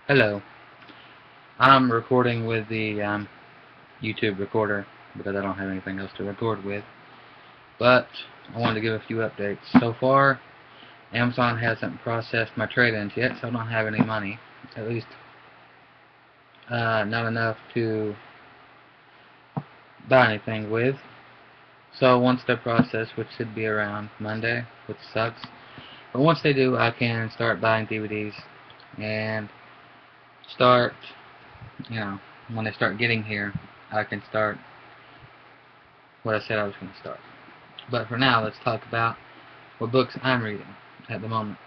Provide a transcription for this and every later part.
Hello. I'm recording with the YouTube recorder because I don't have anything else to record with. But I wanted to give a few updates. So far, Amazon hasn't processed my trade-ins yet, so I don't have any money. At least not enough to buy anything with. So once they're processed, which should be around Monday, which sucks. But once they do, I can start buying DVDs and start, you know, when they start getting here, I can start what I said I was going to start. But for now, let's talk about what books I'm reading at the moment.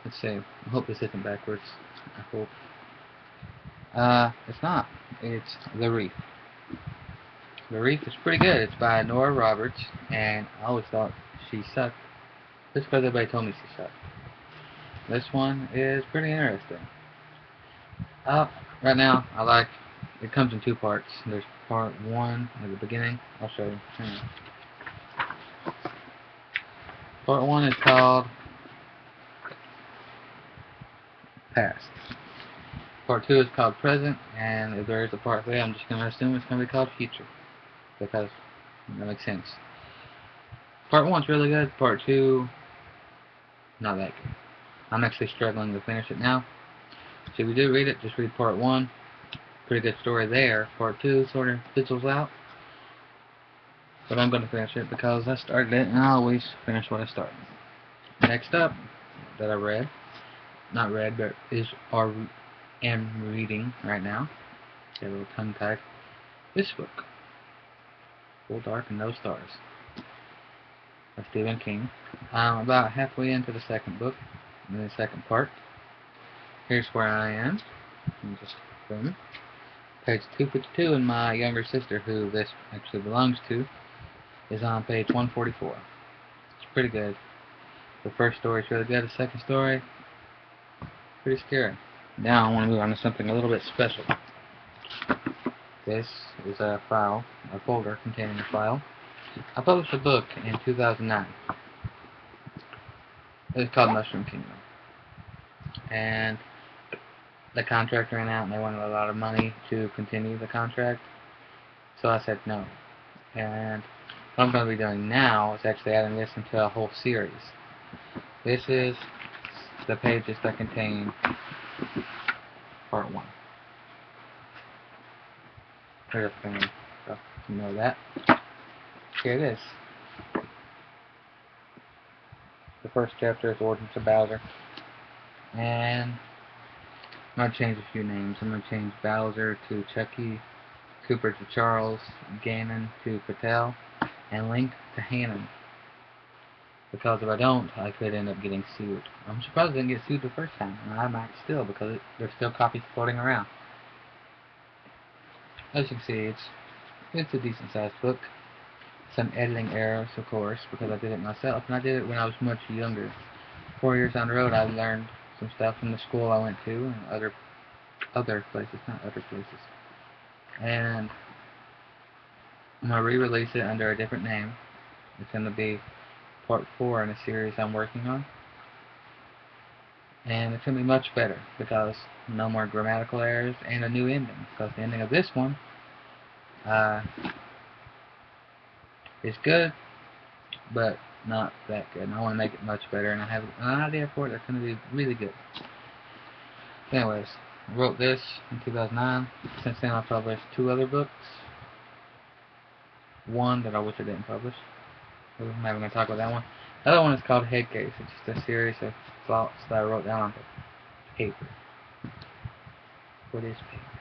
Let's see. I hope this isn't backwards. I hope. It's not. It's The Reef. The Reef is pretty good. It's by Nora Roberts, and I always thought she sucked just because everybody told me she sucked. This one is pretty interesting. Uh, right now, I like. It comes in two parts. There's part one at the beginning. I'll show you. Part one is called Past. Part 2 is called Present, and if there is a part 3, I'm just going to assume it's going to be called Future, because that makes sense. Part 1 is really good, Part 2, not that good. I'm actually struggling to finish it now. So if you do read it, just read Part 1. Pretty good story there. Part 2 sort of fizzles out, but I'm going to finish it because I started it, and I always finish what I start. Next up, that I read, not read, but am reading right now, get a little tongue-tied, this book. Full Dark and No Stars by Stephen King. I'm about halfway into the second book, in the second part. Here's where I am. Just boom. Page 252, and my younger sister, who this actually belongs to, is on page 144. It's pretty good. The first story is really good. The second story, pretty scary. Now I want to move on to something a little bit special. This is a file, a folder containing a file. I published a book in 2009. It's called Mushroom Kingdom. And the contract ran out and they wanted a lot of money to continue the contract. So I said no. And what I'm going to be doing now is actually adding this into a whole series. This is the pages that contain part 1. Here's the thing, so you know that. Here it is. The first chapter is Origins of Bowser. And I'm going to change a few names. I'm going to change Bowser to Chucky, Cooper to Charles, Ganon to Patel, and Link to Hannon. Because if I don't, I could end up getting sued. I'm surprised I didn't get sued the first time, and I might still, because there's still copies floating around. As you can see, it's a decent sized book. Some editing errors, of course, because I did it myself, and I did it when I was much younger. 4 years on the road, I learned some stuff from the school I went to, and other places, not other places. And I'm going to re-release it under a different name. It's going to be part 4 in a series I'm working on. And it's going to be much better because no more grammatical errors and a new ending. Because the ending of this one is good, but not that good. And I want to make it much better, and I have an idea for it that's going to be really good. Anyways, I wrote this in 2009. Since then, I've published 2 other books. One that I wish I didn't publish. I'm not even going to talk about that one. The other one is called Head Case. It's just a series of thoughts that I wrote down on paper. What is paper?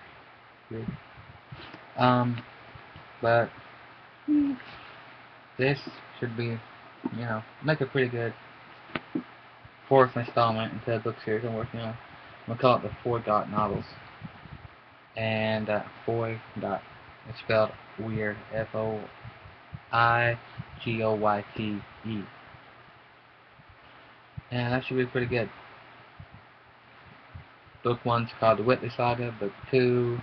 Good. But this should be, make a pretty good 4th installment into the book series I'm working on. I'm going to call it the Foy Dot Novels. And Foy Dot, it's spelled weird, Foigoyte. And that should be pretty good. Book 1's called The Whitley Saga. Book 2,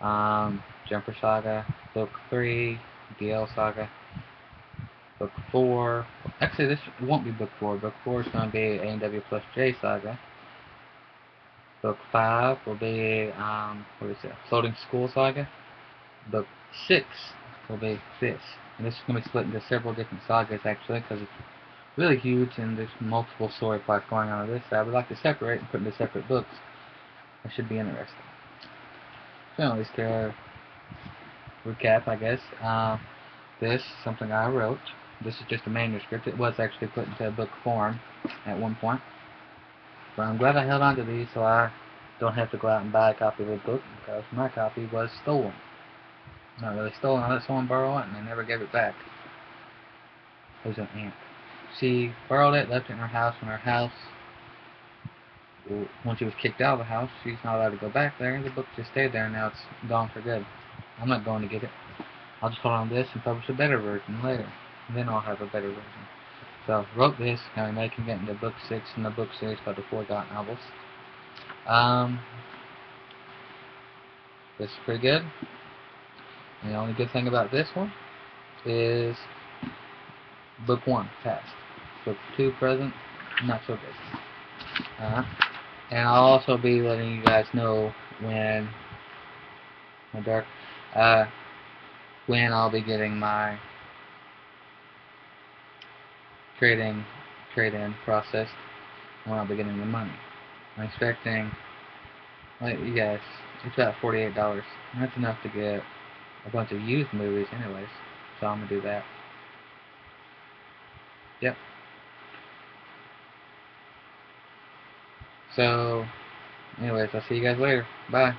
Jumper Saga. Book 3, DL Saga. Book 4, actually this won't be Book 4. Book 4 is going to be A&W plus J Saga. Book 5 will be, what is it, Floating School Saga. Book 6 will be this. And this is going to be split into several different sagas, actually, because it's really huge and there's multiple story plots going on this. I would like to separate and put into separate books. That should be interesting. So, anyways, to recap, I guess, this is something I wrote. This is just a manuscript. It was actually put into a book form at one point. But I'm glad I held on to these so I don't have to go out and buy a copy of the book because my copy was stolen. Not really stolen, I let someone borrow it and they never gave it back. It was an aunt. She borrowed it, left it in her house, and her house, when she was kicked out of the house, she's not allowed to go back there. The book just stayed there and now it's gone for good. I'm not going to get it. I'll just hold on to this and publish a better version later. And then I'll have a better version. So I wrote this, and I'm making it into book 6 in the book series called the Four Dot Novels. This is pretty good. And the only good thing about this one is book 1, past. Book 2, present, not so good. And I'll also be letting you guys know when when I'll be getting my trade-in processed, when I'll be getting the money. I'm expecting, like you guys, it's about $48. And that's enough to get a bunch of used movies anyways. So I'm gonna do that. Yep. So, anyways, I'll see you guys later. Bye.